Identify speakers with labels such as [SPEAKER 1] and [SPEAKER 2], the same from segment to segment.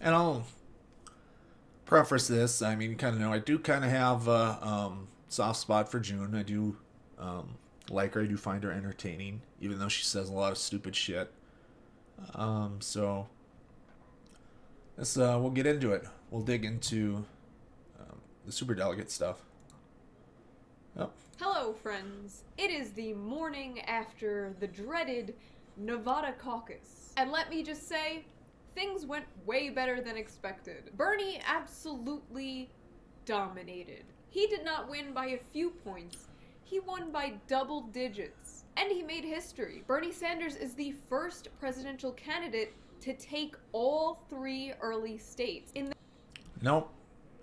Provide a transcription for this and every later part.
[SPEAKER 1] And I'll preface this. I mean, you kind of know I do kind of have a soft spot for June. I do like her. I do find her entertaining, even though she says a lot of stupid shit. So let's we'll get into it. We'll dig into the superdelegate stuff. Yep.
[SPEAKER 2] Hello, friends. It is the morning after the dreaded Nevada caucus. And let me just say, things went way better than expected. Bernie absolutely dominated. He did not win by a few points, he won by double digits. And he made history. Bernie Sanders is the first presidential candidate to take all three early states.
[SPEAKER 1] Nope,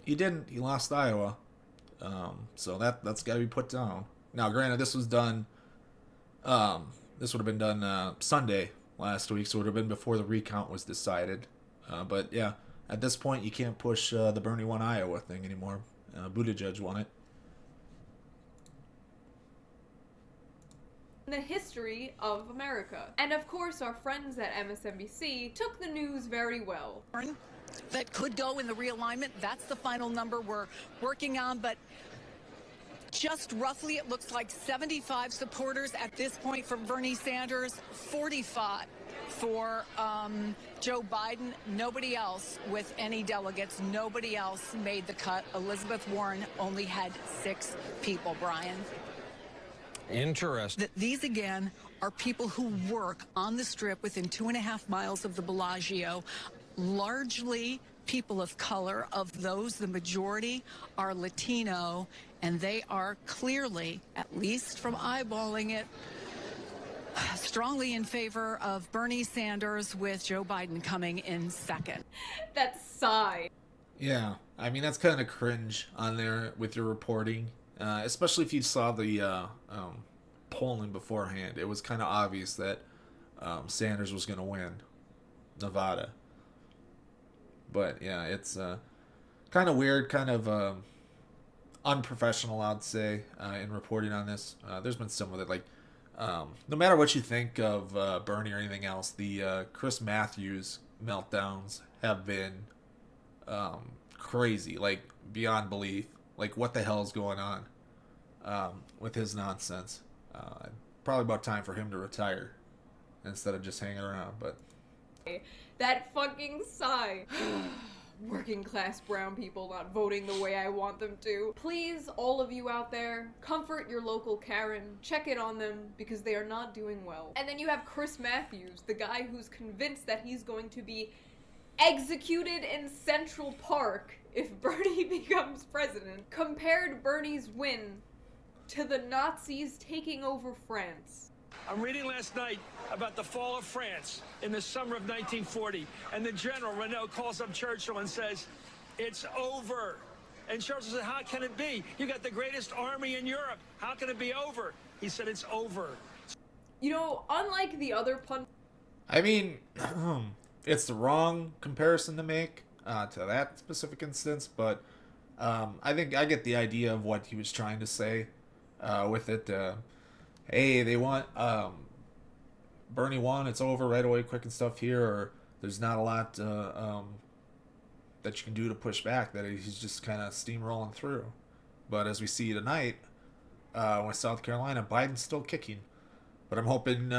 [SPEAKER 1] he didn't. He lost Iowa. So that's got to be put down. Now, granted, this was done. This would have been done Sunday last week, so it would have been before the recount was decided. But yeah, at this point, you can't push the Bernie won Iowa thing anymore. Buttigieg won it.
[SPEAKER 2] In the history of America. And of course, our friends at MSNBC took the news very well.
[SPEAKER 3] That could go in the realignment. That's the final number we're working on, but just roughly it looks like 75 supporters at this point for Bernie Sanders, 45 for Joe Biden. Nobody else with any delegates, nobody else made the cut. Elizabeth Warren only had 6 people, Brian.
[SPEAKER 4] Interesting.
[SPEAKER 3] These, again, are people who work on the Strip within 2.5 miles of the Bellagio, largely people of color. Of those, the majority are Latino, and they are clearly, at least from eyeballing it, strongly in favor of Bernie Sanders, with Joe Biden coming in second.
[SPEAKER 2] That sigh.
[SPEAKER 1] Yeah, I mean that's kind of cringe on there with your reporting, especially if you saw the polling beforehand. It was kind of obvious that Sanders was going to win Nevada. But yeah, it's kind of weird, kind of unprofessional, I'd say, in reporting on this. There's been some of it, like, no matter what you think of Bernie or anything else, the Chris Matthews meltdowns have been crazy, like beyond belief. Like, what the hell is going on with his nonsense? Probably about time for him to retire instead of just hanging around. But
[SPEAKER 2] that fucking sigh. Working class brown people not voting the way I want them to. Please, all of you out there, comfort your local Karen, check in on them, because they are not doing well. And then you have Chris Matthews, the guy who's convinced that he's going to be executed in Central Park if Bernie becomes president, compared Bernie's win to the Nazis taking over France.
[SPEAKER 5] I'm reading last night about the fall of France in the summer of 1940, and the General Renault calls up Churchill and says, "It's over." And Churchill said, "How can it be? You got the greatest army in Europe. How can it be over?" He said, "It's over."
[SPEAKER 2] You know, unlike the other
[SPEAKER 1] I mean, it's the wrong comparison to make to that specific instance, but I think I get the idea of what he was trying to say with it. Hey, they want Bernie won, it's over right away, quick and stuff here, or there's not a lot that you can do to push back, that he's just kind of steamrolling through. But as we see tonight with South Carolina, Biden's still kicking. But I'm hoping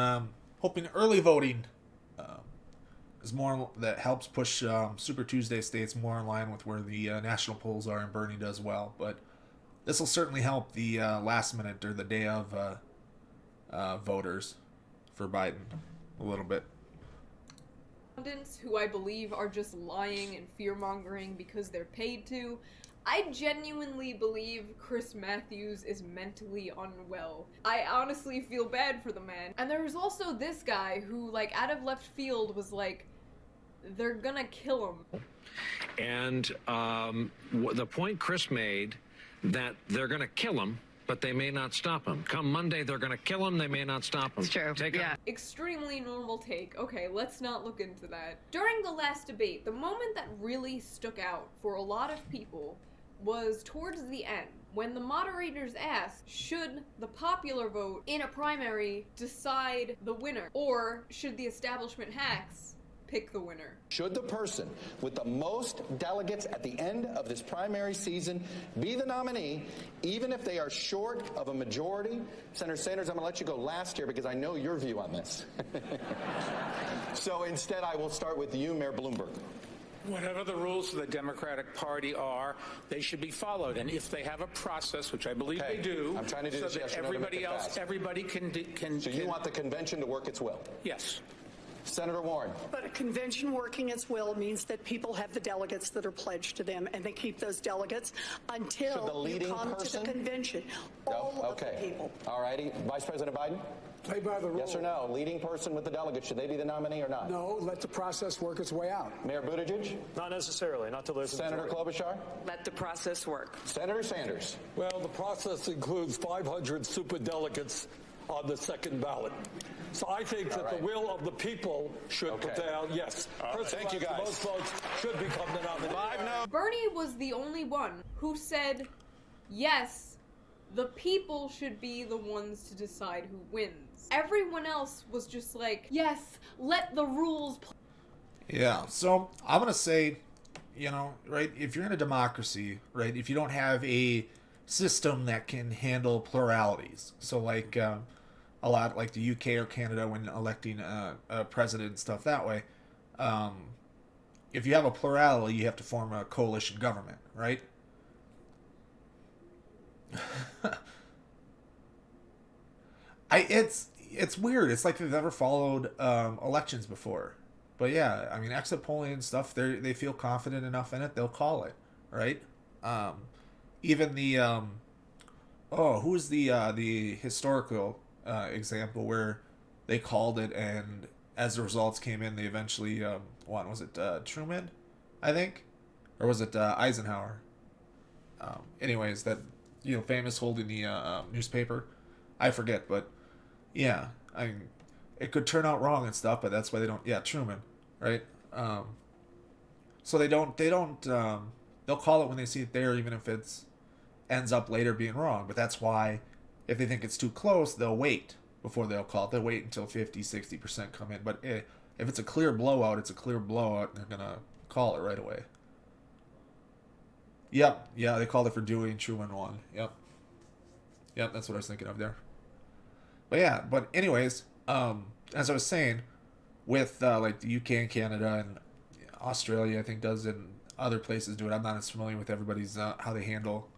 [SPEAKER 1] early voting is more, that helps push Super Tuesday states more in line with where the national polls are, and Bernie does well. But this will certainly help the last minute or the day of voters for Biden a little bit.
[SPEAKER 2] who I believe are just lying and fear-mongering because they're paid to. I genuinely believe Chris Matthews is mentally unwell. I honestly feel bad for the man. And there was also this guy who, like, out of left field was like, they're gonna kill him.
[SPEAKER 4] And the point Chris made, that they're going to kill him, but they may not stop him. Come Monday, they're going to kill him, they may not stop him.
[SPEAKER 3] It's true.
[SPEAKER 4] Yeah.
[SPEAKER 2] Extremely normal take. Okay, let's not look into that. During the last debate, the moment that really stuck out for a lot of people was towards the end, when the moderators asked, should the popular vote in a primary decide the winner, or should the establishment hacks pick the winner.
[SPEAKER 6] Should the person with the most delegates at the end of this primary season be the nominee, even if they are short of a majority? Senator Sanders, I'm going to let you go last here because I know your view on this. So instead, I will start with you, Mayor Bloomberg.
[SPEAKER 7] Whatever the rules of the Democratic Party are, they should be followed. And if they have a process, which I believe they do,
[SPEAKER 6] I'm trying to do
[SPEAKER 7] so
[SPEAKER 6] this,
[SPEAKER 7] that
[SPEAKER 6] yes or no, to
[SPEAKER 7] everybody
[SPEAKER 6] make it
[SPEAKER 7] else,
[SPEAKER 6] fast.
[SPEAKER 7] everybody can.
[SPEAKER 6] So you want the convention to work its will?
[SPEAKER 7] Yes.
[SPEAKER 6] Senator Warren.
[SPEAKER 8] But a convention working its will means that people have the delegates that are pledged to them, and they keep those delegates until you come to the convention. All of the people.
[SPEAKER 6] All righty. Vice President Biden?
[SPEAKER 9] Play by the rules.
[SPEAKER 6] Yes or no? Leading person with the delegates, should they be the nominee or not?
[SPEAKER 9] No, let the process work its way out.
[SPEAKER 6] Mayor Buttigieg?
[SPEAKER 5] Not necessarily, not to listen
[SPEAKER 6] Senator Klobuchar?
[SPEAKER 3] Let the process work.
[SPEAKER 6] Senator Sanders?
[SPEAKER 10] Well, the process includes 500 superdelegates on the second ballot. So I think that the will of the people should prevail. Yes.
[SPEAKER 6] Thank you, guys.
[SPEAKER 10] The most votes should become the nominee.
[SPEAKER 2] Bernie was the only one who said, yes, the people should be the ones to decide who wins. Everyone else was just like, yes, let the rules play.
[SPEAKER 1] Yeah, so I'm going to say, you know, right, if you're in a democracy, right, if you don't have a system that can handle pluralities, so like a lot like the UK or Canada when electing a president and stuff that way, if you have a plurality, you have to form a coalition government, right? It's weird. It's like they've never followed elections before. But yeah, I mean, exit polling and stuff, they feel confident enough in it, they'll call it, right? Even the who's the historical example where they called it, and as the results came in, they eventually won. Was it Truman, I think, or was it Eisenhower? Anyways, that famous holding the newspaper, I forget, but yeah, I mean, it could turn out wrong and stuff, but that's why they don't. Yeah, Truman, right? So they'll call it when they see it there, even if it's ends up later being wrong. But that's why, if they think it's too close, they'll wait before they'll call it. They'll wait until 50-60% come in. But if it's a clear blowout, it's a clear blowout, and they're gonna call it right away. Yep, yeah, they called it for Dewey and Truman won. Yep, that's what I was thinking of there. But yeah, but anyways, as I was saying, with like the UK and Canada and Australia, I think does, and other places do it. I'm not as familiar with everybody's how they handle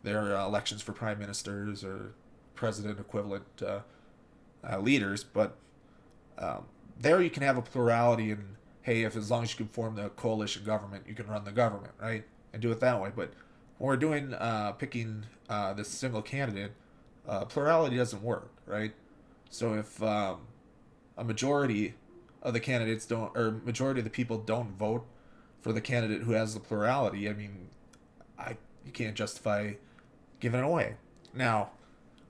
[SPEAKER 1] their elections for prime ministers or president equivalent leaders, but there you can have a plurality, and hey, if as long as you can form the coalition government, you can run the government, right, and do it that way. But when we're doing picking this single candidate, plurality doesn't work, right? So if a majority of the candidates don't, or majority of the people don't vote for the candidate who has the plurality, I mean, you can't justify giving it away. Now,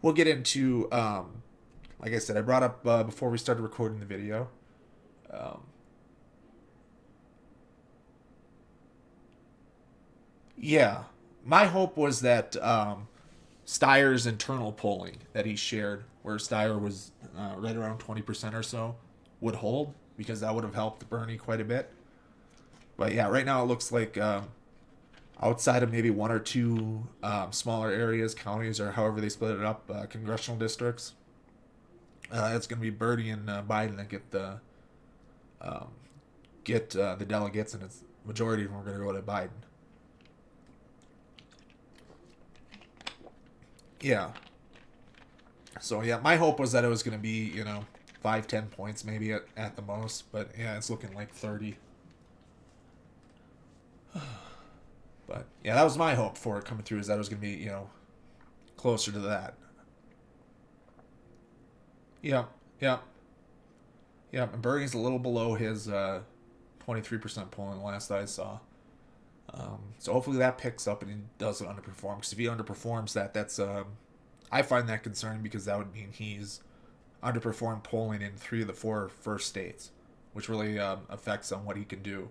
[SPEAKER 1] we'll get into, like I said, I brought up before we started recording the video, yeah, my hope was that Steyer's internal polling that he shared, where Steyer was right around 20% or so, would hold, because that would have helped Bernie quite a bit. But yeah, right now it looks like outside of maybe one or two smaller areas, counties, or however they split it up, congressional districts, it's going to be Bernie and Biden that get the delegates, and it's majority of them are going to go to Biden. Yeah. So yeah, my hope was that it was going to be 5-10 points maybe at the most, but yeah, it's looking like 30. But yeah, that was my hope for it coming through, is that it was going to be closer to that. Yeah. And Bernie's a little below his 23% polling last I saw. So hopefully that picks up and he doesn't underperform. Because if he underperforms that's I find that concerning, because that would mean he's underperformed polling in 3 of the 4 first states, which really affects on what he can do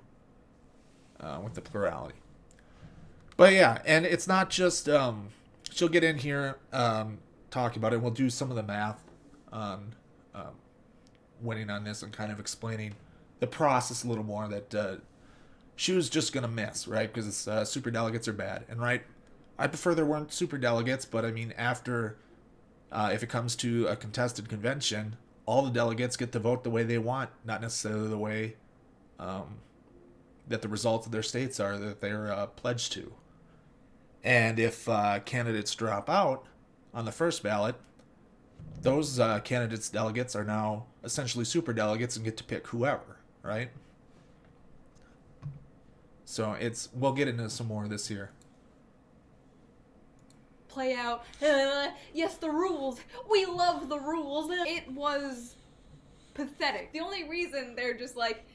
[SPEAKER 1] with the plurality. But yeah, and it's not just she'll get in here talking about it. We'll do some of the math on winning on this and kind of explaining the process a little more that she was just gonna miss, right? Because super delegates are bad, and right, I prefer there weren't super delegates, but I mean, after if it comes to a contested convention, all the delegates get to vote the way they want, not necessarily the way that the results of their states are that they're pledged to. And if candidates drop out on the first ballot, those candidates' delegates are now essentially super delegates and get to pick whoever, right? So we'll get into some more of this here.
[SPEAKER 2] Play out. Yes, the rules. We love the rules. It was pathetic. The only reason they're just like,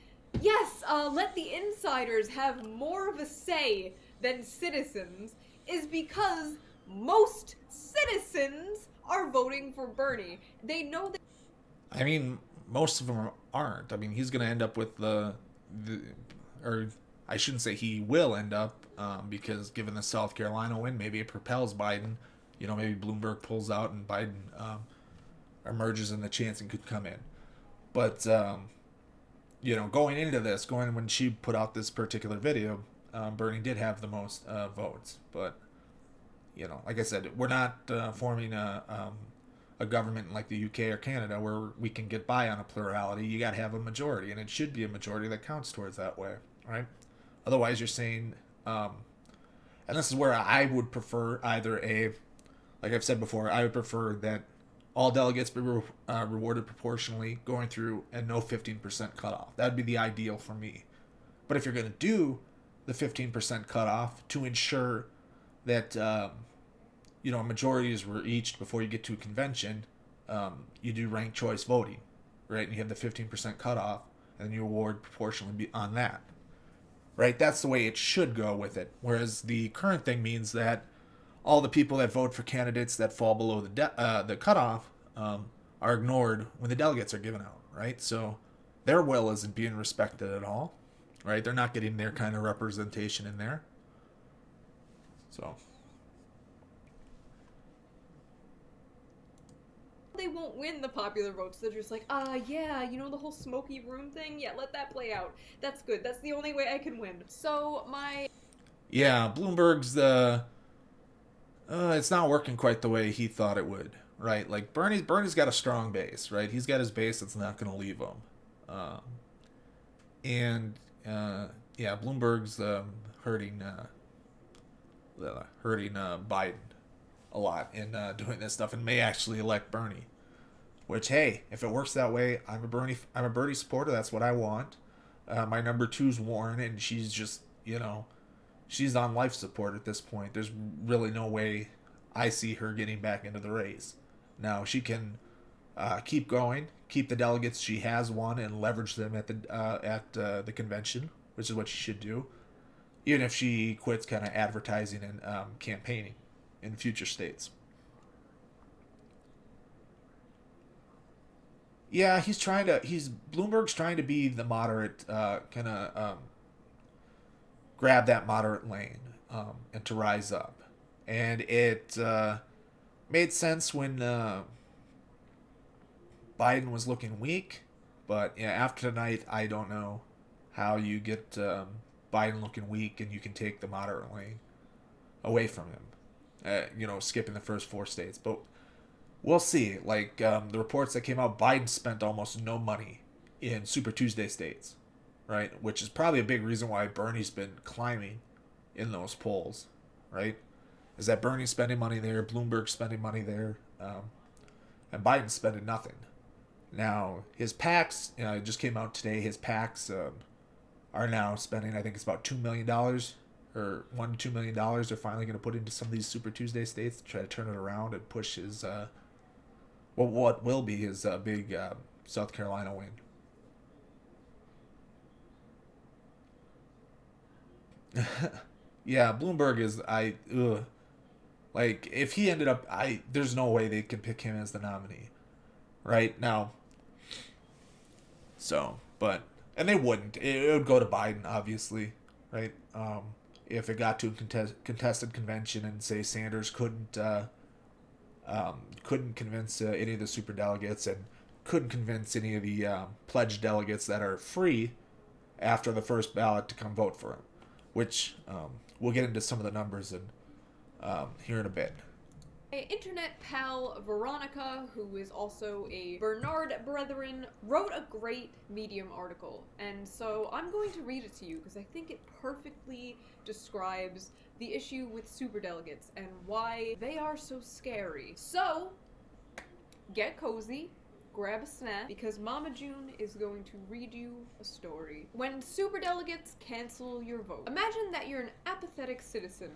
[SPEAKER 2] yes, let the insiders have more of a say than citizens is because most citizens are voting for Bernie. They know that.
[SPEAKER 1] I mean, most of them aren't. I mean, he's going to end up with or I shouldn't say he will end up, because given the South Carolina win, maybe it propels Biden. You know, maybe Bloomberg pulls out and Biden emerges in the chance and could come in. But, you know, going into this, when she put out this particular video, Bernie did have the most votes. But, you know, like I said, we're not forming a government like the UK or Canada where we can get by on a plurality. You got to have a majority, and it should be a majority that counts towards that way, right? Otherwise, you're saying, and this is where I would prefer either like I've said before, I would prefer that all delegates be rewarded proportionally going through and no 15% cutoff. That would be the ideal for me. But if you're going to do the 15% cutoff to ensure that, you know, a majority is reached before you get to a convention, you do ranked choice voting, right? And you have the 15% cutoff, and you award proportionally on that. Right, that's the way it should go with it. Whereas the current thing means that all the people that vote for candidates that fall below the cutoff are ignored when the delegates are given out. Right, so their will isn't being respected at all. Right, they're not getting their kind of representation in there. So
[SPEAKER 2] they won't win the popular votes. They're just like, yeah, you know the whole smoky room thing? Yeah, let that play out. That's good. That's the only way I can win. So,
[SPEAKER 1] yeah, Bloomberg's it's not working quite the way he thought it would, right? Like, Bernie's got a strong base, right? He's got his base that's not going to leave him. Yeah, Bloomberg's hurting Biden a lot in doing this stuff, and may actually elect Bernie. Which, hey, if it works that way, I'm a Bernie supporter. That's what I want. My number 2's Warren, and she's just, you know, she's on life support at this point. There's really no way I see her getting back into the race. Now, she can keep going, keep the delegates she has won, and leverage them at the convention, which is what she should do. Even if she quits kind of advertising and campaigning in future states. Yeah, Bloomberg's trying to be the moderate, kind of grab that moderate lane and to rise up. And it made sense when Biden was looking weak, but yeah, after tonight, I don't know how you get Biden looking weak and you can take the moderate lane away from him. You know, skipping the first 4 states. But we'll see. Like, the reports that came out, Biden spent almost no money in Super Tuesday states, right? Which is probably a big reason why Bernie's been climbing in those polls, right? Is that Bernie's spending money there, Bloomberg's spending money there, and Biden's spending nothing. Now, his PACs, it just came out today, his PACs are now spending, I think it's about $2 million or $1 to $2 million they're finally going to put into some of these Super Tuesday states to try to turn it around and push his, what will be his big South Carolina win. Yeah, Bloomberg is, like, if he ended up, there's no way they can pick him as the nominee, right? Now, so, but, and they wouldn't. It would go to Biden, obviously, right? If it got to a contested convention and say Sanders couldn't convince any of the super delegates, and couldn't convince any of the pledged delegates that are free after the first ballot to come vote for him, which we'll get into some of the numbers here in a bit.
[SPEAKER 2] Internet pal Veronica, who is also a Bernard Brethren, wrote a great Medium article, and so I'm going to read it to you because I think it perfectly describes the issue with superdelegates and why they are so scary. So, get cozy, grab a snack, because Mama June is going to read you a story. When superdelegates cancel your vote. Imagine that you're an apathetic citizen.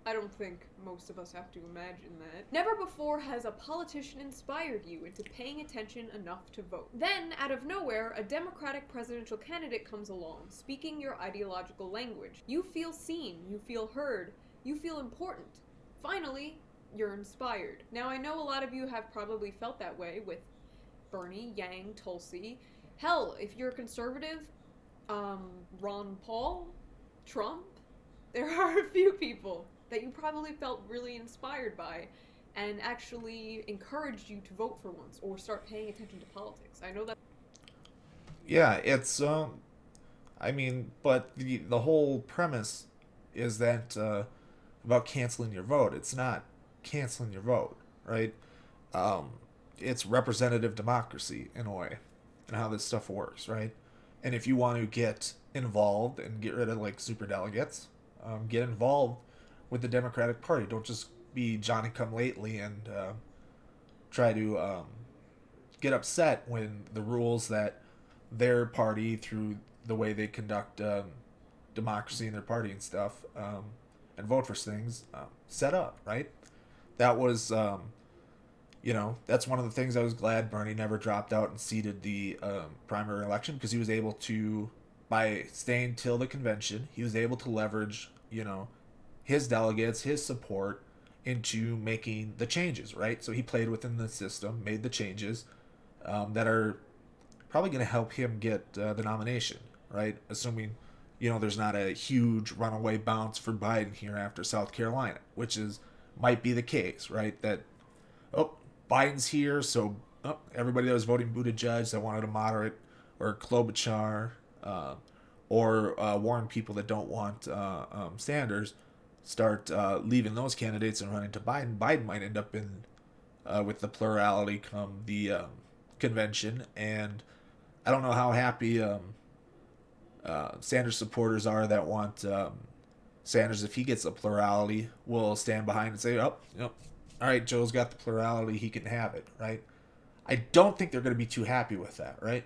[SPEAKER 2] I don't think most of us have to imagine that. Never before has a politician inspired you into paying attention enough to vote. Then, out of nowhere, a Democratic presidential candidate comes along, speaking your ideological language. You feel seen, you feel heard, you feel important. Finally, you're inspired. Now, I know a lot of you have probably felt that way with Bernie, Yang, Tulsi. Hell, if you're a conservative, Ron Paul, Trump, there are a few people that you probably felt really inspired by and actually encouraged you to vote for once or start paying attention to politics. I know that.
[SPEAKER 1] Yeah, it's I mean, but the whole premise is that about canceling your vote. It's not canceling your vote, right? It's representative democracy in a way, and how this stuff works, right? And if you want to get involved and get rid of like superdelegates, get involved with the Democratic Party. Don't just be Johnny-come-lately and try to get upset when the rules that their party, through the way they conduct democracy in their party and stuff, and vote for things, set up, right? That was, that's one of the things I was glad Bernie never dropped out and ceded the primary election, because he was able to, by staying till the convention, he was able to leverage, his delegates, his support into making the changes, right? So he played within the system, made the changes that are probably going to help him get the nomination, right? Assuming, there's not a huge runaway bounce for Biden here after South Carolina, which might be the case, right? That, Biden's here, so everybody that was voting Buttigieg that wanted a moderate, or Klobuchar, or warn people that don't want Sanders, start leaving those candidates and running to Biden. Biden might end up in with the plurality come the convention, and I don't know how happy Sanders supporters are that want Sanders, if he gets a plurality, will stand behind and say, all right, Joe's got the plurality, he can have it, right? I don't think they're going to be too happy with that, right?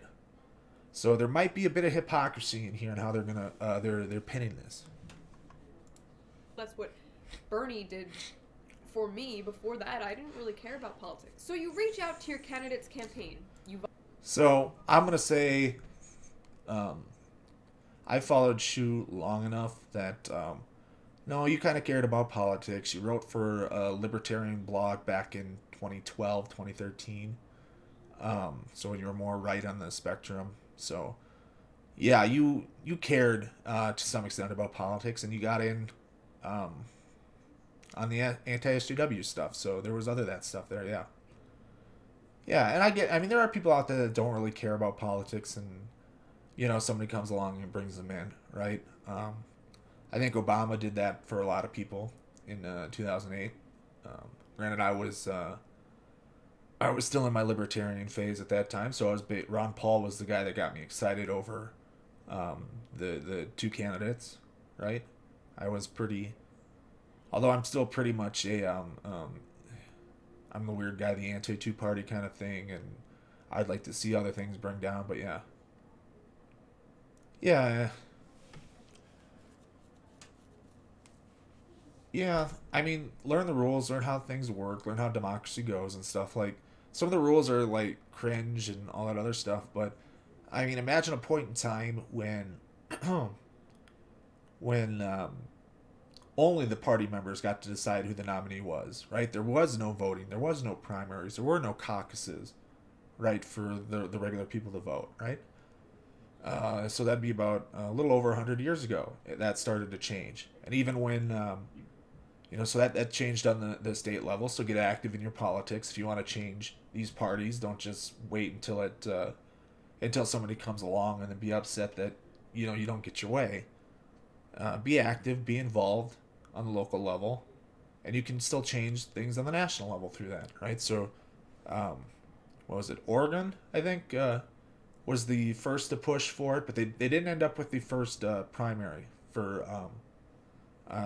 [SPEAKER 1] So there might be a bit of hypocrisy in here in how they're gonna they're pinning this.
[SPEAKER 2] That's what Bernie did for me. Before that, I didn't really care about politics. So you reach out to your candidate's campaign.
[SPEAKER 1] So I'm gonna say, I followed Shoe long enough that no, you kind of cared about politics. You wrote for a libertarian blog back in 2012, 2013. So you were more right on the spectrum. So, yeah, you cared to some extent about politics, and you got in on the anti-SJW stuff. So there was that stuff there, yeah. Yeah, and I mean, there are people out there that don't really care about politics, and, somebody comes along and brings them in, right? I think Obama did that for a lot of people in 2008. Granted, I was still in my libertarian phase at that time, so Ron Paul was the guy that got me excited over the two candidates, right? Although I'm still pretty much I'm the weird guy, the anti-two party kind of thing, and I'd like to see other things bring down, but yeah. Yeah, I mean, learn the rules, learn how things work, learn how democracy goes and stuff. Like, some of the rules are, like, cringe and all that other stuff, but, I mean, imagine a point in time when, only the party members got to decide who the nominee was, right? There was no voting, there was no primaries, there were no caucuses, right, for the regular people to vote, right? So that'd be about a little over 100 years ago that started to change. And even when, So that changed on the state level. So get active in your politics if you want to change these parties. Don't just wait until somebody comes along and then be upset that you don't get your way. Be active, be involved on the local level, and you can still change things on the national level through that, right? So, what was it? Oregon, I think, was the first to push for it, but they didn't end up with the first primary for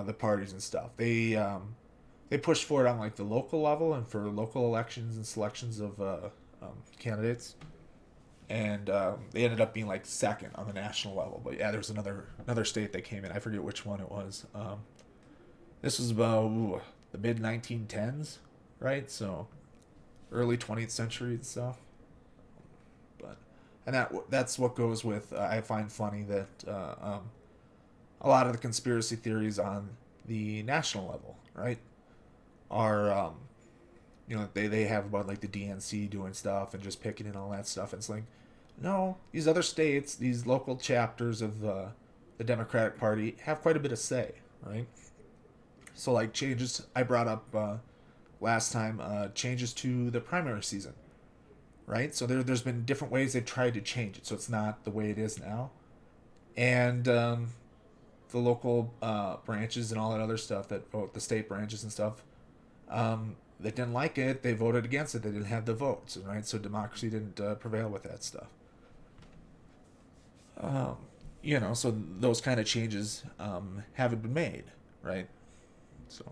[SPEAKER 1] the parties and stuff. They pushed for it on like the local level and for local elections and selections of candidates, and they ended up being like second on the national level. But yeah, there was another state that came in. I forget which one it was. This was about the mid 1910s, right? So early 20th century and stuff. And that's what goes with. I find funny that a lot of the conspiracy theories on the national level, right, are they have about like the DNC doing stuff and just picking and all that stuff. And it's like, no, these other states, these local chapters of the Democratic Party have quite a bit of say, right? So like changes I brought up last time, changes to the primary season, right? So there's been different ways they've tried to change it, so it's not the way it is now. And the local branches and all that other stuff that vote, the state branches and stuff, they didn't like it. They voted against it. They didn't have the votes, right? So democracy didn't prevail with that stuff. So those kind of changes haven't been made, right? So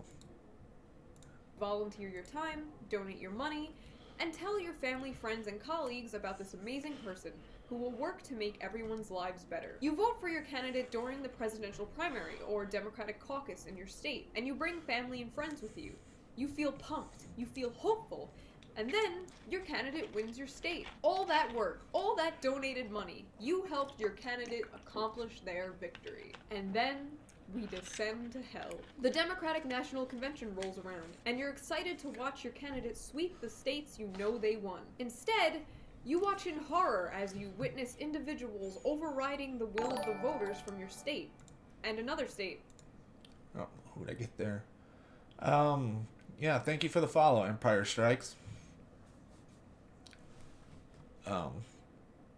[SPEAKER 2] volunteer your time, donate your money, and tell your family, friends, and colleagues about this amazing person who will work to make everyone's lives better. You vote for your candidate during the presidential primary or Democratic caucus in your state, and you bring family and friends with you. You feel pumped, you feel hopeful, and then your candidate wins your state. All that work, all that donated money, you helped your candidate accomplish their victory. And then we descend to hell. The Democratic National Convention rolls around, and you're excited to watch your candidate sweep the states you know they won. Instead, you watch in horror as you witness individuals overriding the will of the voters from your state and another state.
[SPEAKER 1] Oh, who did I get there? Yeah, thank you for the follow, Empire Strikes.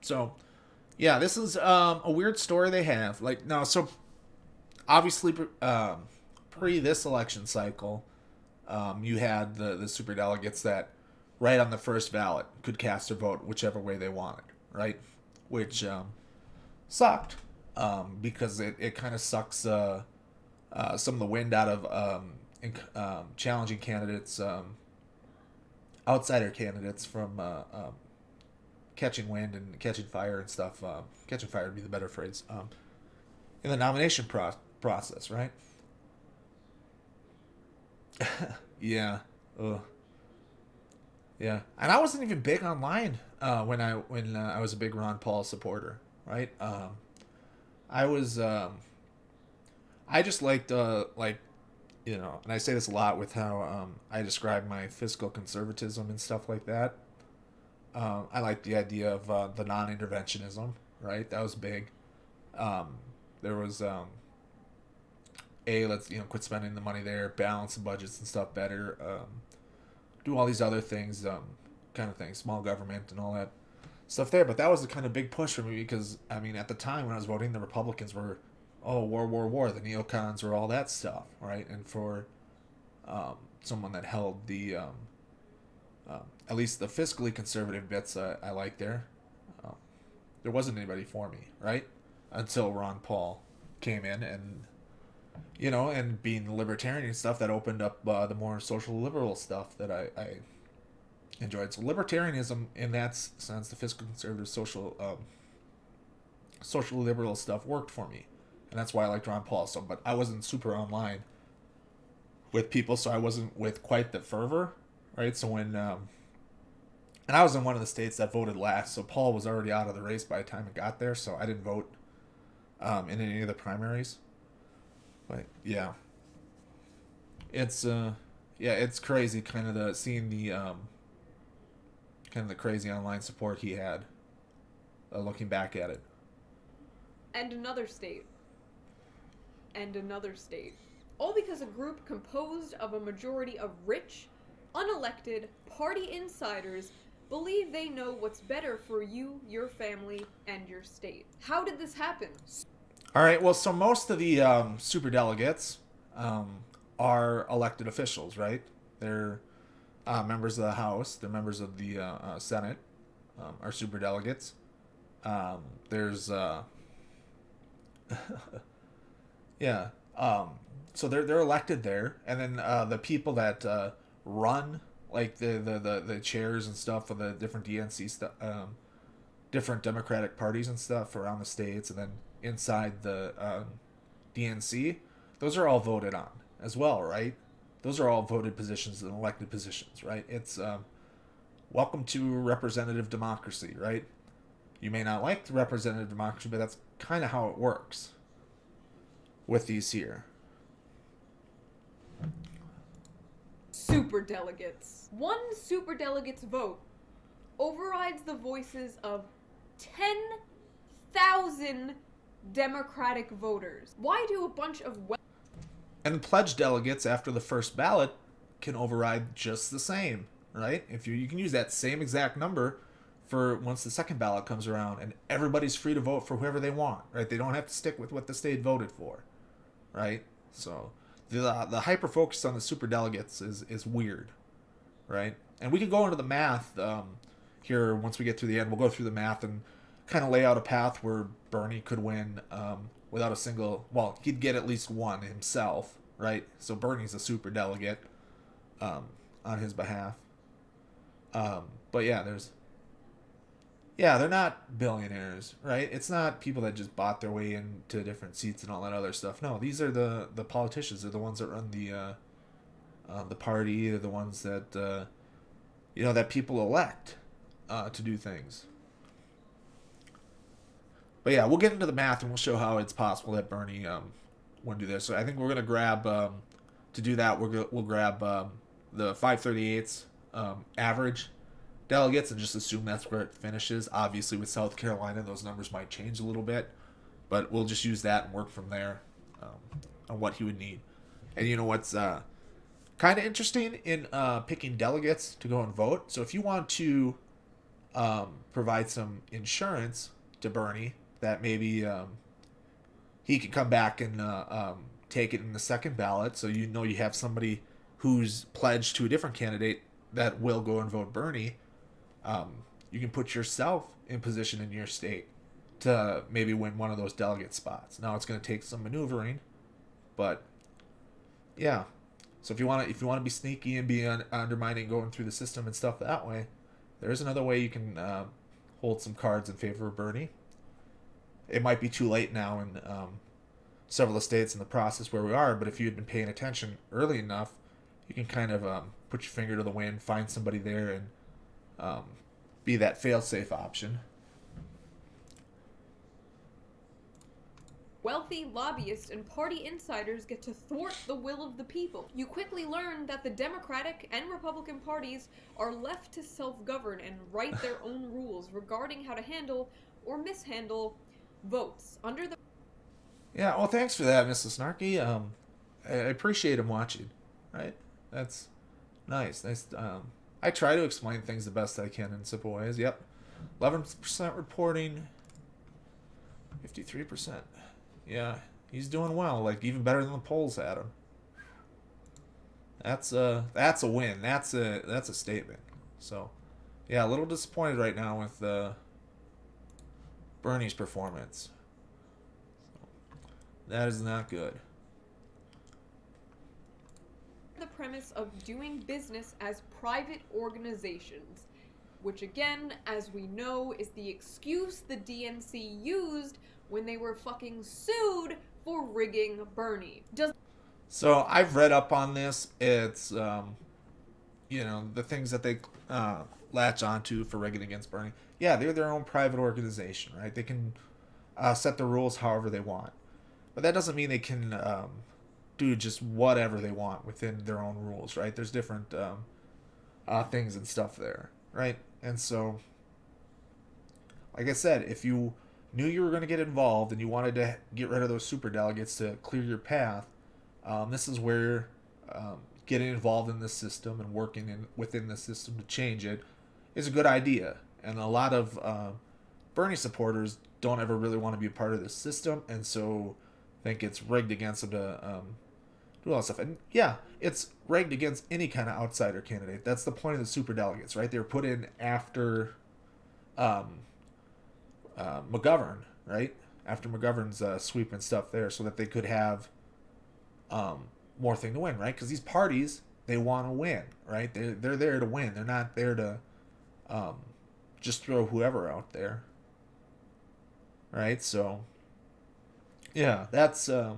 [SPEAKER 1] So, yeah, this is a weird story they have. Like, no, so obviously, pre this election cycle, you had the superdelegates that right on the first ballot could cast their vote whichever way they wanted, right? Which sucked because it kind of sucks some of the wind out of challenging candidates, outsider candidates from catching wind and catching fire and stuff. Catching fire would be the better phrase. In the nomination process, right? Yeah. Ugh. Yeah. And I wasn't even big online when I was a big Ron Paul supporter, right? I was I just liked and I say this a lot with how I describe my fiscal conservatism and stuff like that. I like the idea of the non-interventionism, right? That was big. There was let's quit spending the money there, balance the budgets and stuff better, do all these other things, kind of things, small government and all that stuff there. But that was the kind of big push for me because at the time when I was voting, the Republicans were war, the neocons were all that stuff, right? And for someone that held the at least the fiscally conservative bits I like there wasn't anybody for me, right? Until Ron Paul came in and and being the libertarian and stuff, that opened up the more social liberal stuff that I enjoyed. So libertarianism, in that sense, the fiscal conservative social liberal stuff worked for me, and that's why I liked Ron Paul. So, but I wasn't super online with people, so I wasn't with quite the fervor, right? So when and I was in one of the states that voted last, so Paul was already out of the race by the time it got there, so I didn't vote in any of the primaries. But yeah, it's crazy, kind of seeing the kind of the crazy online support he had, looking back at it.
[SPEAKER 2] And another state. And another state. All because a group composed of a majority of rich, unelected, party insiders believe they know what's better for you, your family, and your state. How did this happen?
[SPEAKER 1] All right, well, so most of the superdelegates are elected officials, right? They're members of the House, they're members of the Senate, are superdelegates. There's, yeah, so they're elected there, and then the people that run, like the chairs and stuff for the different DNC stuff, different Democratic parties and stuff around the states, and then inside the DNC, those are all voted on as well, right? Those are all voted positions and elected positions, right? It's welcome to representative democracy, right? You may not like the representative democracy, but that's kind of how it works with these here.
[SPEAKER 2] Superdelegates. One superdelegate's vote overrides the voices of 10,000 Democratic voters. Why do a bunch of
[SPEAKER 1] and pledge delegates after the first ballot can override just the same, right? If you can use that same exact number for once the second ballot comes around, and everybody's free to vote for whoever they want, right? They don't have to stick with what the state voted for, right? So the hyper focus on the superdelegates is weird, right? And we can go into the math here once we get to the end. We'll go through the math and kind of lay out a path where Bernie could win without a single, well, he'd get at least one himself, right? So Bernie's a superdelegate on his behalf. But yeah, they're not billionaires, right? It's not people that just bought their way into different seats and all that other stuff. No, these are the politicians. They're the ones that run the party. They're the ones that that people elect to do things. But yeah, we'll get into the math and we'll show how it's possible that Bernie wouldn't do this. So I think we're gonna grab to do that. We'll grab the 538's average delegates and just assume that's where it finishes. Obviously, with South Carolina, those numbers might change a little bit, but we'll just use that and work from there on what he would need. And you know what's kind of interesting in picking delegates to go and vote? So if you want to provide some insurance to Bernie that maybe he can come back and take it in the second ballot, so you know you have somebody who's pledged to a different candidate that will go and vote Bernie, you can put yourself in position in your state to maybe win one of those delegate spots. Now it's going to take some maneuvering, but yeah. So if you want to be sneaky and be undermining going through the system and stuff that way, there's another way you can hold some cards in favor of Bernie. It might be too late now in several of the states in the process where we are, but if you had been paying attention early enough, you can kind of put your finger to the wind, find somebody there, and be that fail-safe option.
[SPEAKER 2] Wealthy lobbyists and party insiders get to thwart the will of the people. You quickly learn that the Democratic and Republican parties are left to self-govern and write their own rules regarding how to handle or mishandle votes under the...
[SPEAKER 1] Yeah, well, thanks for that, Mrs. Snarky. I appreciate him watching, right? That's nice. I try to explain things the best I can in simple ways. Yep. 11% reporting. 53%. Yeah, he's doing well. Like, even better than the polls had him. That's a win. That's a statement. So, yeah, a little disappointed right now with Bernie's performance. That is not good.
[SPEAKER 2] The premise of doing business as private organizations, which again, as we know, is the excuse the DNC used when they were fucking sued for rigging Bernie.
[SPEAKER 1] So I've read up on this. It's the things that they latch onto for rigging against Bernie. Yeah, they're their own private organization, right? They can set the rules however they want, but that doesn't mean they can do just whatever they want within their own rules, right? There's different things and stuff there, right? And so, like I said, if you knew you were going to get involved and you wanted to get rid of those superdelegates to clear your path, This is where getting involved in this system and working within the system to change it is a good idea. And a lot of Bernie supporters don't ever really want to be a part of this system, and so think it's rigged against them to do all that stuff. And yeah, it's rigged against any kind of outsider candidate. That's the point of the superdelegates, right? They were put in after McGovern, right? After McGovern's sweep and stuff there, so that they could have more thing to win, right? Because these parties, they want to win, right? They're there to win. They're not there to just throw whoever out there, right? So yeah, that's
[SPEAKER 2] Does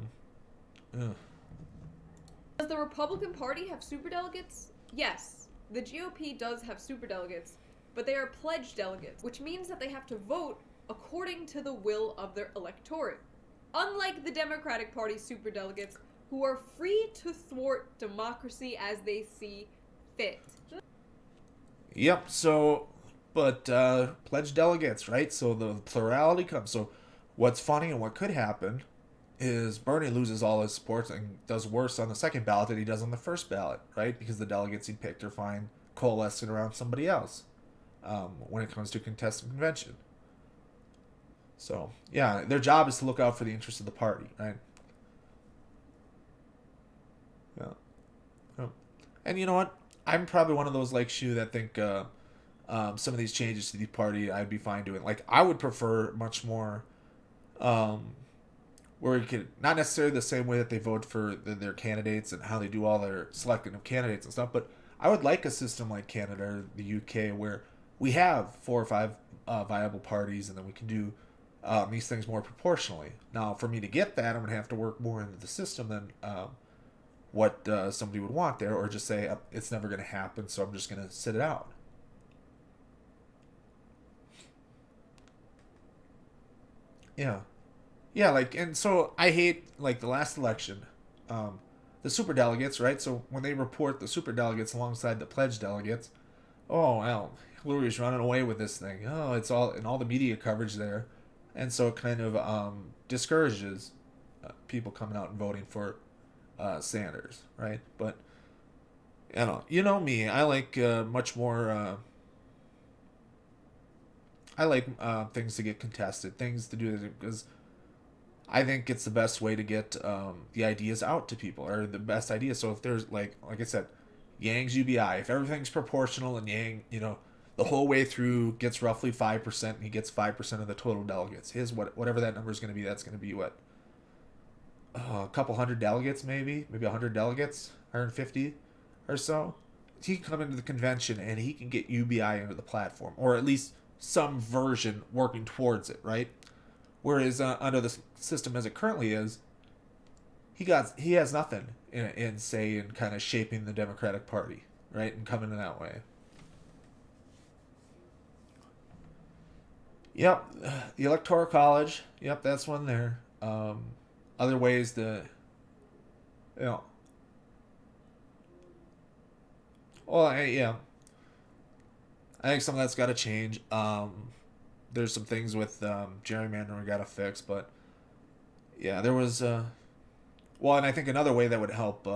[SPEAKER 2] the Republican Party have superdelegates? Yes, the GOP does have superdelegates, but they are pledged delegates, which means that they have to vote according to the will of their electorate. Unlike the Democratic Party superdelegates, who are free to thwart democracy as they see fit.
[SPEAKER 1] Yep, so, but pledged delegates, right? So the plurality comes. So what's funny and what could happen is Bernie loses all his support and does worse on the second ballot than he does on the first ballot, right? Because the delegates he picked are fine coalescing around somebody else when it comes to contested convention. So, yeah, their job is to look out for the interests of the party, right? Yeah. And you know what? I'm probably one of those like Shoe that think some of these changes to the party I'd be fine doing. Like, I would prefer much more where you could, not necessarily the same way that they vote for their candidates and how they do all their selecting of candidates and stuff, but I would like a system like Canada or the UK where we have 4 or 5 viable parties and then we can do these things more proportionally. Now, for me to get that, I'm going to have to work more into the system than what somebody would want there, or just say it's never going to happen, so I'm just going to sit it out. Yeah. Yeah, like, and so I hate, like, the last election, the superdelegates, right? So when they report the superdelegates alongside the pledged delegates, oh, well, Hillary's running away with this thing. Oh, it's all, and all the media coverage there. And so it kind of discourages people coming out and voting for Sanders, right? But, you know me, I like much more, I like things to get contested, things to do, because I think it's the best way to get the ideas out to people, or the best ideas. So if there's, like I said, Yang's UBI, if everything's proportional and Yang, the whole way through gets roughly 5%, and he gets 5% of the total delegates. His, whatever that number is going to be, that's going to be what? A couple hundred delegates, maybe 100 delegates, 150 or so. He can come into the convention and he can get UBI into the platform, or at least some version working towards it, right? Whereas under the system as it currently is, he has nothing in say in kind of shaping the Democratic Party, right, and coming in that way. Yep, the Electoral College. Yep, that's one there. Other ways to, well, yeah. I think some of that's got to change. There's some things with gerrymandering we got to fix, but yeah, there was. Well, and I think another way that would help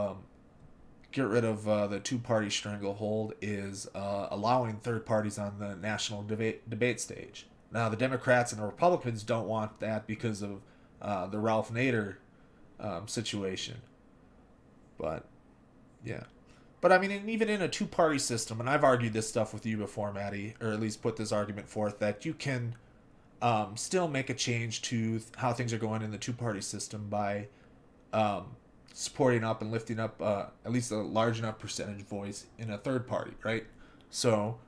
[SPEAKER 1] get rid of the two-party stranglehold is allowing third parties on the national debate stage. Now, the Democrats and the Republicans don't want that because of the Ralph Nader situation. But, yeah. But, I mean, and even in a two-party system, and I've argued this stuff with you before, Maddie, or at least put this argument forth, that you can still make a change to how things are going in the two-party system by supporting up and lifting up at least a large enough percentage voice in a third party, right? So,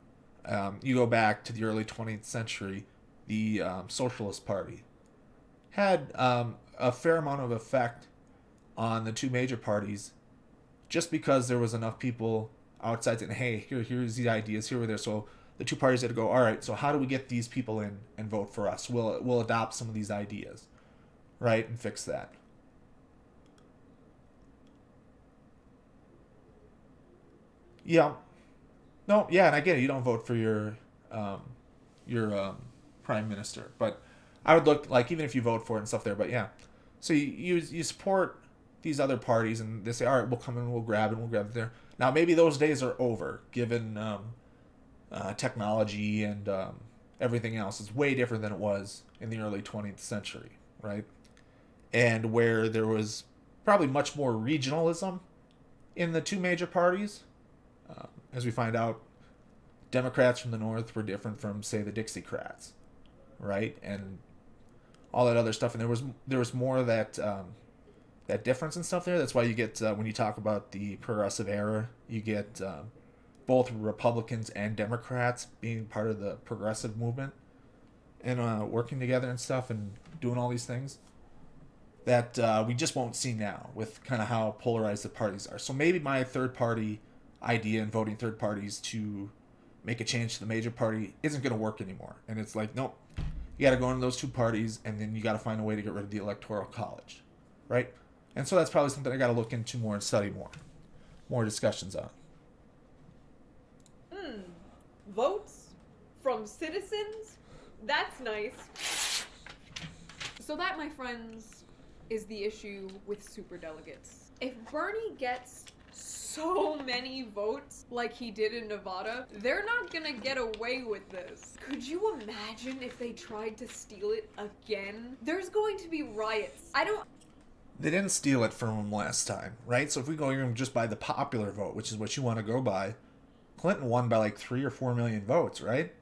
[SPEAKER 1] you go back to the early 20th century, the Socialist Party had a fair amount of effect on the two major parties just because there was enough people outside saying, hey, here's the ideas, here or there. So the two parties had to go, all right, so how do we get these people in and vote for us? We'll adopt some of these ideas, right, and fix that. Yeah. No, yeah, and I get it. You don't vote for your prime minister, but I would look, like, even if you vote for it and stuff there, but yeah. So you support these other parties, and they say, all right, we'll come in, we'll grab it there. Now, maybe those days are over, given technology and everything else. It's way different than it was in the early 20th century, right? And where there was probably much more regionalism in the two major parties. As we find out, Democrats from the North were different from, say, the Dixiecrats, right? And all that other stuff. And there was more of that that difference and stuff there. That's why you get, when you talk about the progressive era, you get both Republicans and Democrats being part of the progressive movement and working together and stuff and doing all these things that we just won't see now with kind of how polarized the parties are. So maybe my third party idea in voting third parties to make a change to the major party isn't going to work anymore. And it's like, nope, you got to go into those two parties, and then you got to find a way to get rid of the electoral college, right? And so that's probably something I got to look into more and study more discussions on.
[SPEAKER 2] Votes from citizens? That's nice. So that, my friends, is the issue with superdelegates. If Bernie gets so many votes like he did in Nevada, they're not gonna get away with this. Could you imagine if they tried to steal it again? There's going to be riots.
[SPEAKER 1] They didn't steal it from him last time, right? So if we go even just by the popular vote, which is what you want to go by, Clinton won by like 3 or 4 million votes, right?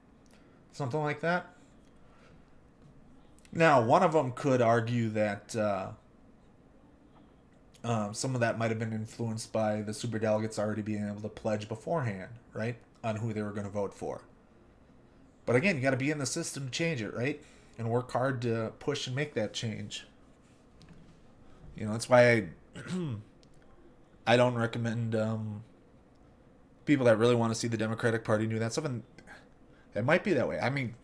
[SPEAKER 1] Something like that. Now, one of them could argue that some of that might have been influenced by the superdelegates already being able to pledge beforehand, right, on who they were going to vote for. But again, you got to be in the system to change it, right? And work hard to push and make that change. You know, that's why I don't recommend people that really want to see the Democratic Party do that stuff. And it might be that way. I mean,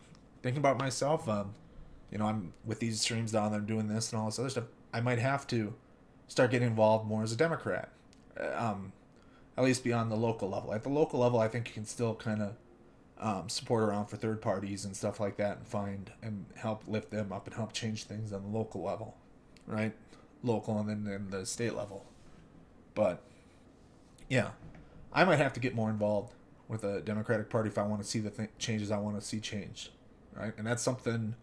[SPEAKER 1] thinking about myself, you know, I'm with these streams down there doing this and all this other stuff. I might have to start getting involved more as a Democrat, at least beyond the local level. At the local level, I think you can still kind of support around for third parties and stuff like that and find and help lift them up and help change things on the local level, right? Local and then the state level. But, yeah, I might have to get more involved with the Democratic Party if I want to see the changes I want to see changed, right? And that's something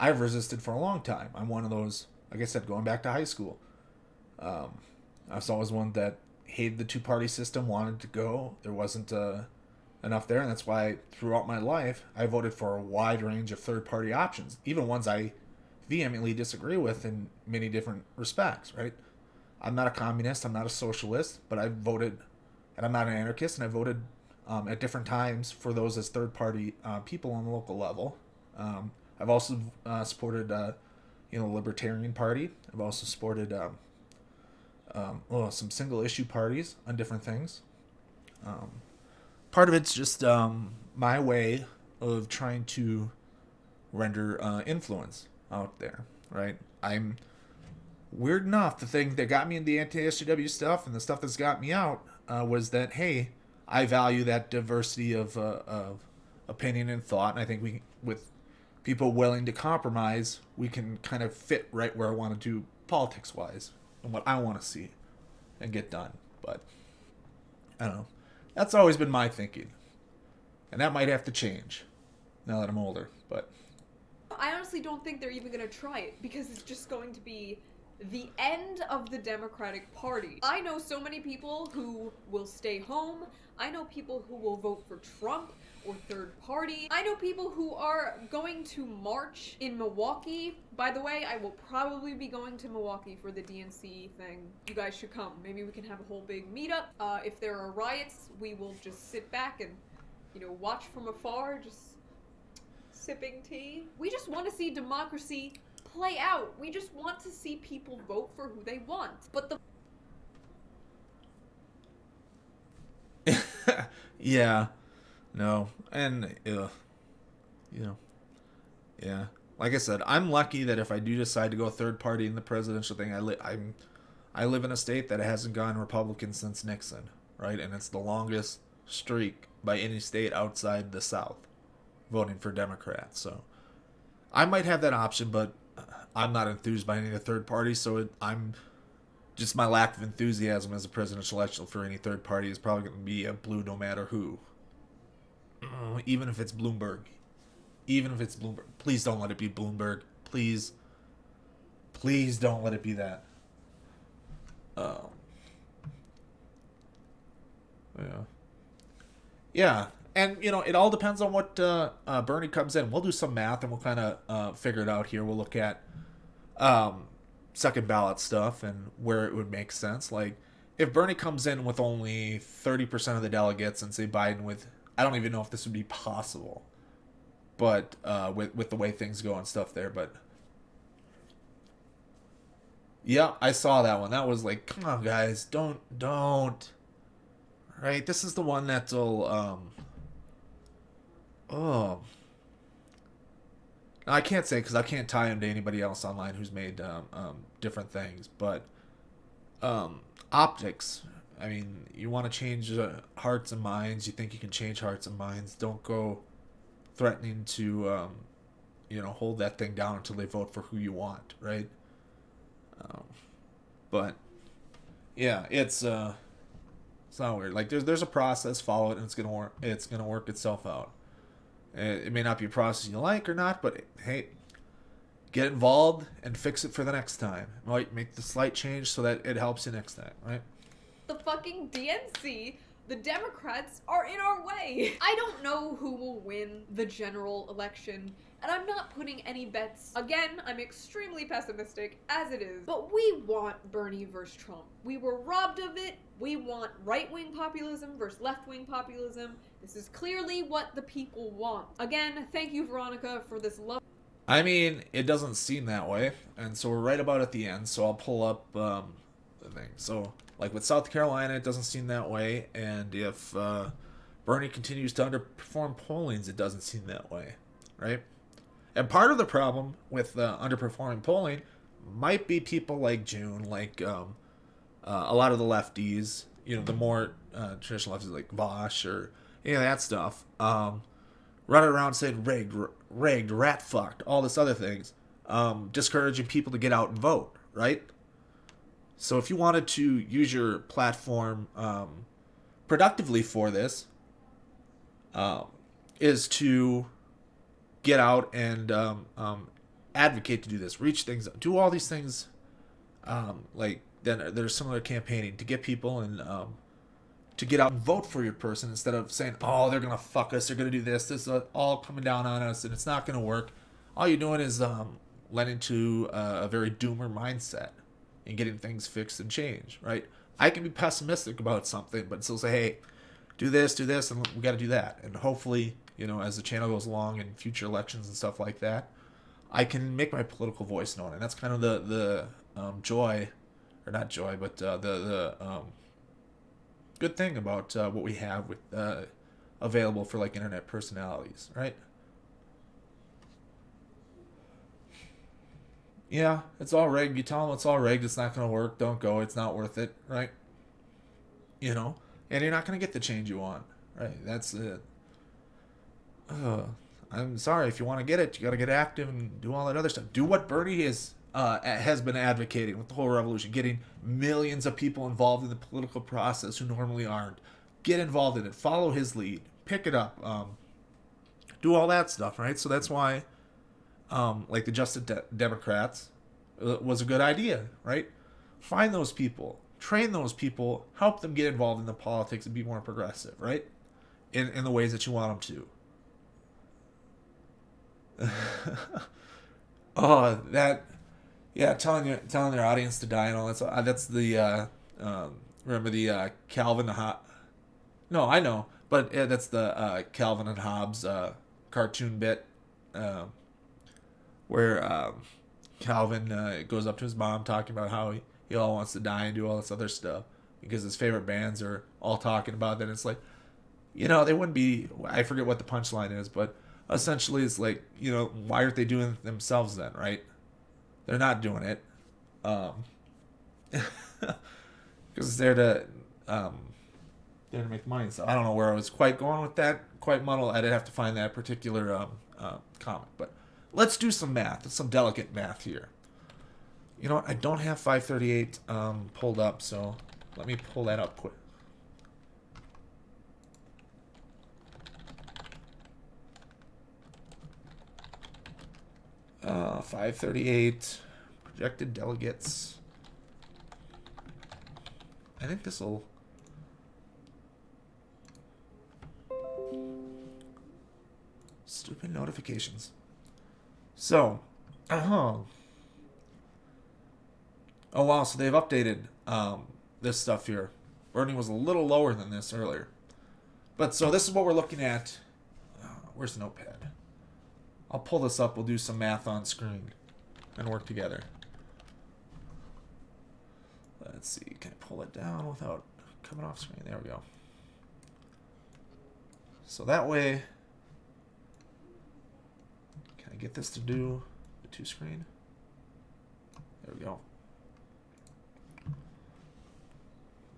[SPEAKER 1] I've resisted for a long time. I'm one of those, like I said, going back to high school. I was always one that hated the two-party system, wanted to go. There wasn't enough there, and that's why throughout my life, I voted for a wide range of third-party options, even ones I vehemently disagree with in many different respects, right? I'm not a communist, I'm not a socialist, but I voted, and I'm not an anarchist, and I voted at different times for those as third-party people on the local level. I've also supported, the Libertarian Party. I've also supported some single-issue parties on different things. Part of it's just my way of trying to render influence out there, right? I'm weird enough. The thing that got me in the anti-SJW stuff and the stuff that's got me out was that, hey, I value that diversity of opinion and thought, and I think we, with people willing to compromise, we can kind of fit right where I want to do politics-wise and what I want to see and get done. But I don't know. That's always been my thinking, and that might have to change now that I'm older. But
[SPEAKER 2] I honestly don't think they're even going to try it, because it's just going to be the end of the Democratic Party. I know so many people who will stay home. I know people who will vote for Trump or third party. I know people who are going to march in Milwaukee. By the way, I will probably be going to Milwaukee for the DNC thing. You guys should come. Maybe we can have a whole big meetup. If there are riots, we will just sit back and, watch from afar, just sipping tea. We just want to see democracy play out. We just want to see people vote for who they want. But the
[SPEAKER 1] yeah, no, and yeah. Like I said, I'm lucky that if I do decide to go third party in the presidential thing, I live in a state that hasn't gone Republican since Nixon, right? And it's the longest streak by any state outside the South voting for Democrats. So I might have that option, but I'm not enthused by any of the third parties, so I'm just my lack of enthusiasm as a presidential election for any third party is probably going to be a blue no matter who. Even if it's Bloomberg. Even if it's Bloomberg. Please don't let it be Bloomberg. Please. Please don't let it be that. Yeah. Yeah. And, you know, it all depends on what Bernie comes in. We'll do some math and we'll kind of figure it out here. We'll look at second ballot stuff and where it would make sense. Like, if Bernie comes in with only 30% of the delegates and say Biden with, I don't even know if this would be possible, but with the way things go and stuff there. But yeah, I saw that one. That was like, come on, guys, don't. Right, this is the one that'll oh. Now, I can't say because I can't tie him to anybody else online who's made different things, but optics. I mean, you want to change hearts and minds. You think you can change hearts and minds. Don't go threatening to, hold that thing down until they vote for who you want, right? But yeah, it's not weird. Like there's a process. Follow it, and it's gonna work. It's gonna work itself out. It may not be a process you like or not, but hey, get involved and fix it for the next time. Right? Make the slight change so that it helps you next time, right?
[SPEAKER 2] The fucking DNC, the Democrats are in our way. I don't know who will win the general election, and I'm not putting any bets. Again, I'm extremely pessimistic, as it is. But we want Bernie versus Trump. We were robbed of it. We want right-wing populism versus left-wing populism. This is clearly what the people want. Again, thank you, Veronica, for this love.
[SPEAKER 1] I mean, it doesn't seem that way, and so we're right about at the end, so I'll pull up the thing. So, like with South Carolina, it doesn't seem that way, and if Bernie continues to underperform pollings, it doesn't seem that way, right? And part of the problem with underperforming polling might be people like June, like a lot of the lefties, the more traditional lefties like Vosh or any of that stuff, running around saying rigged, rat fucked, all this other things, discouraging people to get out and vote, right? So if you wanted to use your platform productively for this, is to get out and advocate to do this, reach things, do all these things, like then there's similar campaigning to get people and to get out and vote for your person instead of saying, oh, they're gonna fuck us, they're gonna do this is all coming down on us and it's not gonna work. All you're doing is lending to a very doomer mindset and getting things fixed and changed, right? I can be pessimistic about something, but still say, hey, do this, and we got to do that. And hopefully, as the channel goes along in future elections and stuff like that, I can make my political voice known. And that's kind of the joy, or not joy, but the good thing about what we have with available for like internet personalities, right? Yeah, it's all rigged. You tell them it's all rigged. It's not going to work. Don't go. It's not worth it, right? And you're not going to get the change you want, right? That's it. I'm sorry. If you want to get it, you got to get active and do all that other stuff. Do what Bernie has been advocating with the whole revolution, getting millions of people involved in the political process who normally aren't. Get involved in it. Follow his lead. Pick it up. Do all that stuff, right? So that's why like the Justice Democrats was a good idea, right? Find those people, train those people, help them get involved in the politics and be more progressive, right? In the ways that you want them to. Telling their audience to die and all that stuff. That's the remember the Calvin No, I know, but that's the Calvin and Hobbes cartoon bit. Where Calvin goes up to his mom talking about how he all wants to die and do all this other stuff because his favorite bands are all talking about that. It's like, they wouldn't be, I forget what the punchline is, but essentially it's like, why aren't they doing it themselves then, right? They're not doing it. Because it's there to make money. So I don't know where I was quite going with that, quite muddled. I'd have to find that particular comic, but let's do some math, some delicate math here. You know what? I don't have 538 pulled up, so let me pull that up quick. Uh, 538 projected delegates. I think this will. Stupid notifications. So, oh wow, so they've updated this stuff here. Bernie was a little lower than this earlier. But so this is what we're looking at. Where's the notepad? I'll pull this up. We'll do some math on screen and work together. Let's see. Can I pull it down without coming off screen? There we go. So that way, can I get this to do the two screen? There we go.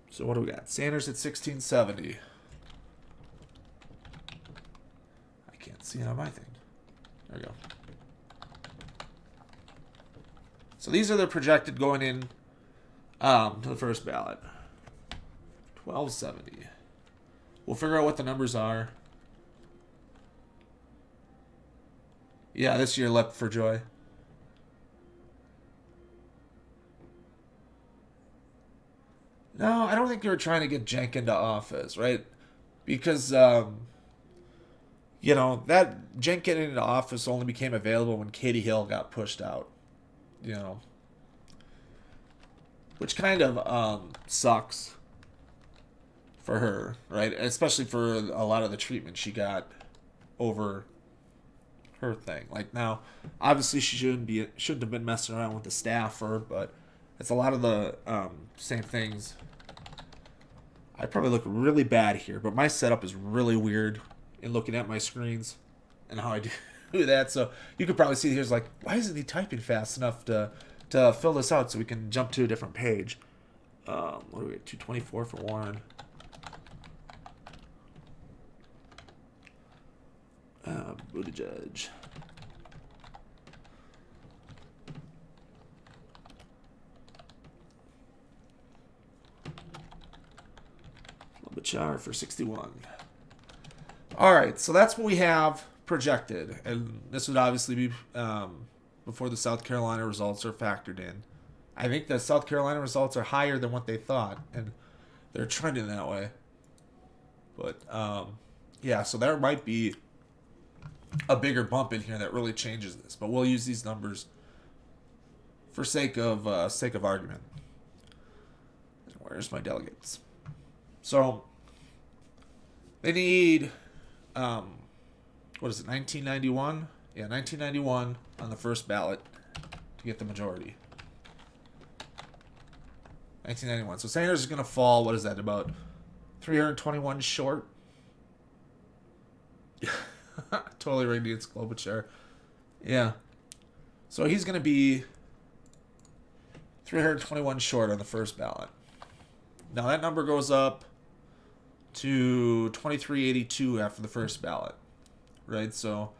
[SPEAKER 1] So what do we got? Sanders at 1670. I can't see it on my thing. There we go. So these are the projected going in to the first ballot. 1270. We'll figure out what the numbers are. Yeah, this year leapt for joy. No, I don't think they were trying to get Cenk into office, right? Because, you know, that Cenk getting into office only became available when Katie Hill got pushed out. You know. Which kind of sucks for her, right? Especially for a lot of the treatment she got over her thing. Like now, obviously she shouldn't have been messing around with the staffer, but it's a lot of the same things. I probably look really bad here, but my setup is really weird in looking at my screens and how I do that. So you could probably see here's like, why isn't he typing fast enough to fill this out so we can jump to a different page? What do we get? 224 for Warren. Buttigieg. Klobuchar for 61. All right, so that's what we have projected, and this would obviously be before the South Carolina results are factored in. I think the South Carolina results are higher than what they thought, and they're trending that way. But yeah, so there might be a bigger bump in here that really changes this, but we'll use these numbers for sake of argument. Where's my delegates? So they need what is it, 1991? Yeah, 1991 on the first ballot to get the majority. 1991. So Sanders is going to fall, what is that, about 321 short? Totally rigged against Klobuchar. Yeah. So he's going to be 321 short on the first ballot. Now that number goes up to 2382 after the first ballot. Right? So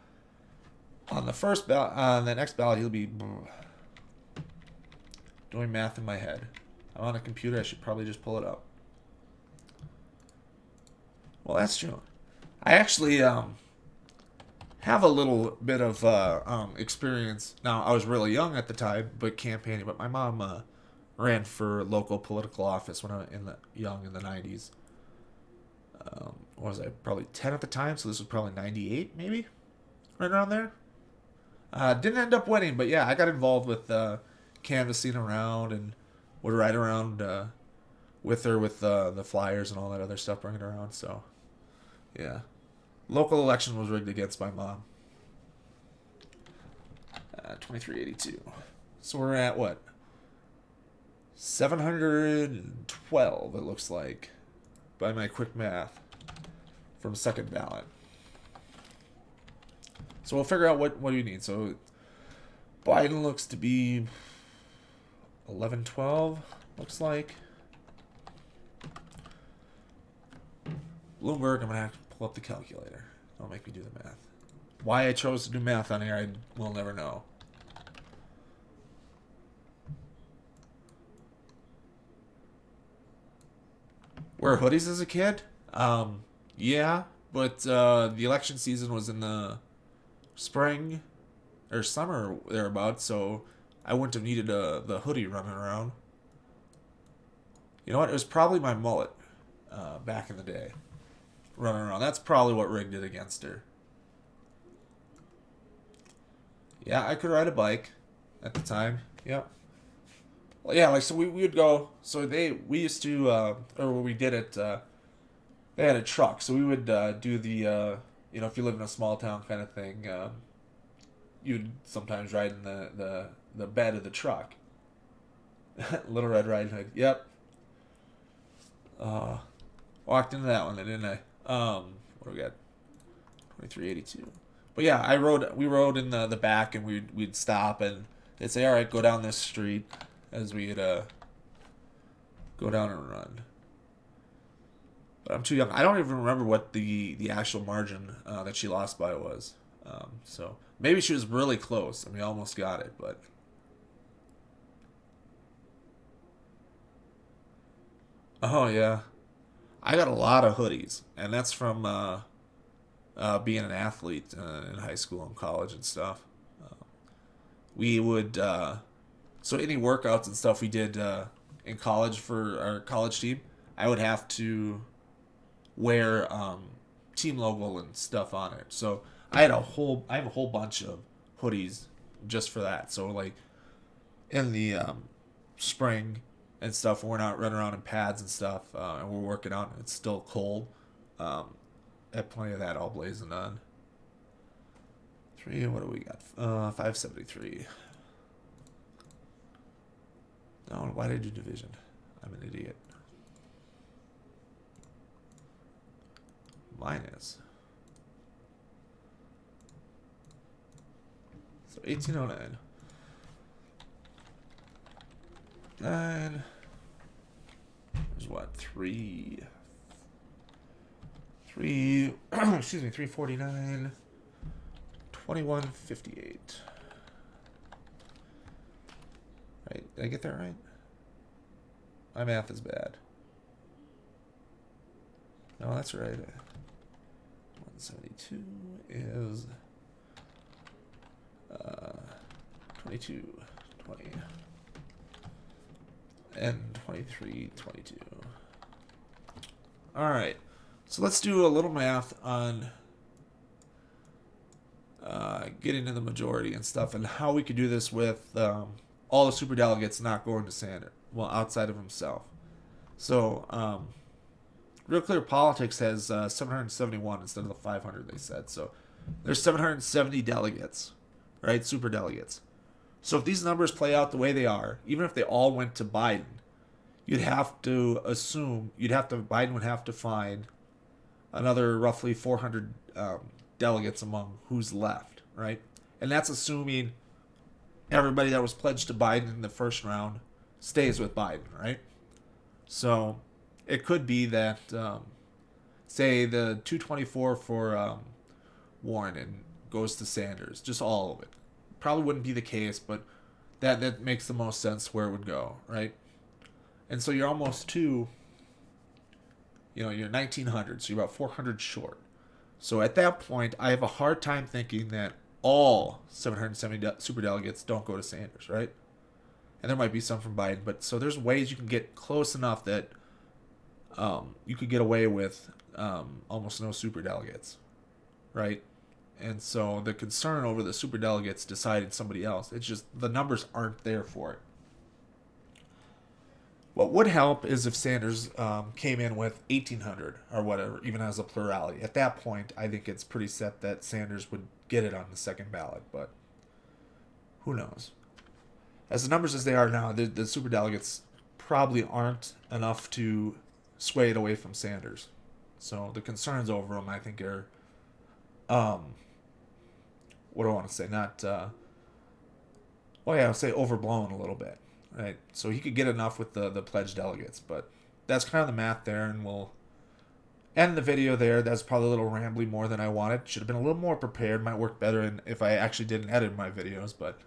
[SPEAKER 1] on the first ballot, on the next ballot, he'll be doing math in my head. I'm on a computer. I should probably just pull it up. Well, that's true. I actually have a little bit of experience. Now, I was really young at the time, but campaigning. But my mom ran for local political office when I was in the 90s. What was I? Probably 10 at the time, so this was probably 98, maybe? Right around there. Didn't end up winning, but yeah, I got involved with canvassing around and would ride around with her with the flyers and all that other stuff, bringing it around, so yeah. Local election was rigged against my mom. 2382. So we're at what? 712, it looks like, by my quick math, from second ballot. So we'll figure out what do you need. So Biden looks to be 1112, looks like. Bloomberg, I'm going to have to pull up the calculator. Don't make me do the math. Why I chose to do math on here, I will never know. Wear hoodies as a kid? Yeah, but the election season was in the spring or summer thereabouts, so I wouldn't have needed the hoodie running around. You know what? It was probably my mullet back in the day running around. That's probably what rigged it against her. Yeah, I could ride a bike at the time. Yep. Well, yeah, like, so we would go, so we used to, or we did it, they had a truck, so we would do the, you know, if you live in a small town kind of thing, you'd sometimes ride in the bed of the truck. Little Red Riding Hood, yep. Walked into that one, didn't I? What do we got? 2382. But yeah, we rode in the back, and we'd stop, and they'd say, all right, go down this street, as we'd go down and run. But I'm too young. I don't even remember what the actual margin that she lost by was. So maybe she was really close, and we almost got it, but... Oh, yeah. I got a lot of hoodies, and that's from being an athlete in high school and college and stuff. We would... so any workouts and stuff we did in college for our college team, I would have to wear team logo and stuff on it. So I have a whole bunch of hoodies just for that. So like in the spring and stuff, when we're not running around in pads and stuff, and we're working out, and it's still cold. I have plenty of that all blazing on. What do we got? 573. No, why did I do division? I'm an idiot. Minus. So 1809. 9. There's what? 3. Excuse me, 349. 2158. Right? Did I get that right? My math is bad. No, that's right. 172 is 22, 20, and 23, 22. All right. So let's do a little math on getting to the majority and stuff, and how we could do this with all the superdelegates not going to Sanders, well, outside of himself. So, Real Clear Politics has 771 instead of the 500 they said. So, there's 770 delegates, right? Superdelegates. So, if these numbers play out the way they are, even if they all went to Biden, you'd have to assume, Biden would have to find another roughly 400 delegates among who's left, right? And that's assuming everybody that was pledged to Biden in the first round stays with Biden, right? So it could be that, say, the 224 for Warren and goes to Sanders, just all of it. Probably wouldn't be the case, but that makes the most sense where it would go, right? And so you're almost to, you're 1,900, so you're about 400 short. So at that point, I have a hard time thinking that all 770 superdelegates don't go to Sanders, right? And there might be some from Biden, but so there's ways you can get close enough that you could get away with almost no superdelegates, right? And so the concern over the superdelegates deciding somebody else, it's just the numbers aren't there for it. What would help is if Sanders came in with 1,800 or whatever, even as a plurality. At that point, I think it's pretty set that Sanders would get it on the second ballot, but who knows? As the numbers as they are now, the superdelegates probably aren't enough to sway it away from Sanders. So the concerns over him, I think, are, what do I want to say? Not, I'll say overblown a little bit. Right, so he could get enough with the pledged delegates, but that's kind of the math there, and we'll end the video there. That's probably a little rambly more than I wanted. Should have been a little more prepared. Might work better if I actually didn't edit my videos, but